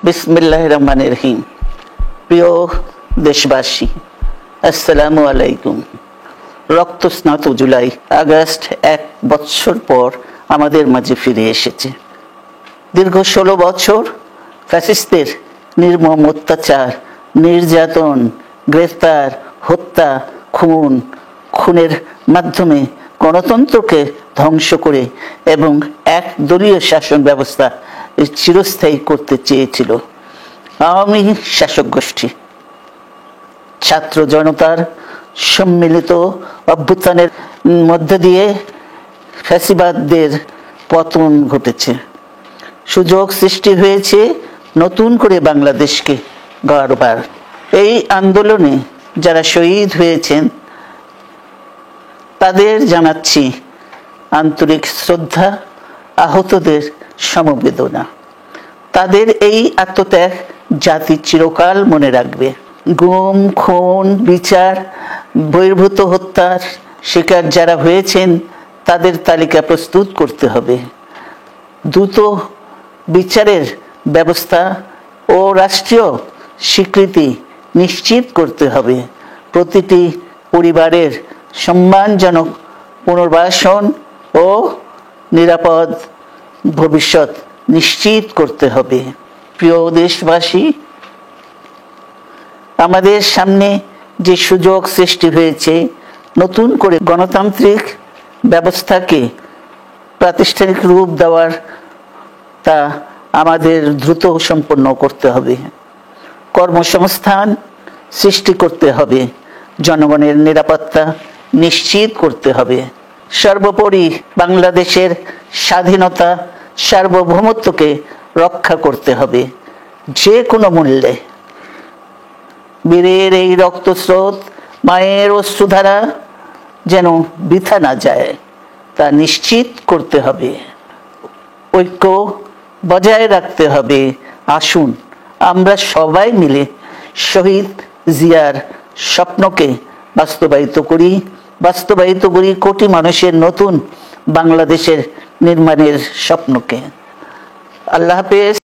বিসমিল্লাহির রহমানির রহিম। প্রিয় দেশবাসী, আসসালামু আলাইকুম। রক্তস্নাত জুলাই আগস্ট 1 বছর পর আমাদের মাঝে ফিরে এসেছে। দীর্ঘ 16 বছর ফ্যাসিস্টদের নির্মম অত্যাচার, নির্যাতন, গ্রেফতার, হত্যা, খুনের মাধ্যমে গণতন্ত্রকে ধ্বংস করে এবং এক দলীয় শাসন ব্যবস্থা চিরস্থায়ী করতে চেয়েছিল আওয়ামী শাসক গোষ্ঠী। ছাত্র জনতার সম্মিলিত অভ্যুত্থানের মধ্য দিয়ে ফ্যাসিবাদদের পতন ঘটেছে। সুযোগ সৃষ্টি হয়েছে নতুন করে বাংলাদেশকে গড়বার। এই আন্দোলনে যারা শহীদ হয়েছেন তাদের জানাচ্ছি আন্তরিক শ্রদ্ধা, আহতদের সমবেদনা। তাদের এই আত্মত্যাগ জাতি চিরকাল মনে রাখবে। গুম, খুন, বিচার বহির্ভূত হত্যার শিকার যারা হয়েছেন তাদের তালিকা প্রস্তুত করতে হবে। দ্রুত বিচারের ব্যবস্থা ও রাষ্ট্রীয় স্বীকৃতি নিশ্চিত করতে হবে। প্রতিটি পরিবারের সম্মানজনক পুনর্বাসন ও নিরাপদ ভবিষ্যৎ নিশ্চিত করতে হবে। প্রিয় দেশবাসী, আমাদের সামনে যে সুযোগ সৃষ্টি হয়েছে নতুন করে গণতান্ত্রিক ব্যবস্থাকে প্রাতিষ্ঠানিক রূপ দেওয়ার, তা আমাদের দ্রুত সম্পন্ন করতে হবে। কর্মসংস্থান সৃষ্টি করতে হবে, জনগণের নিরাপত্তা নিশ্চিত করতে হবে। সর্বোপরি বাংলাদেশের স্বাধীনতা, সার্বভৌমত্বকে রক্ষা করতে হবে যে কোনো মূল্যে। বীরের এই রক্তস্রোত, মায়ের অশ্রুধারা যেন বৃথা না যায় তা নিশ্চিত করতে হবে। ঐক্য বজায় রাখতে হবে। আসুন আমরা সবাই মিলে শহীদ জিয়ার স্বপ্নকে বাস্তবায়িত করি কোটি মানুষের নতুন বাংলাদেশের নির্মাণের স্বপ্নকে। আল্লাহ হাফেজ।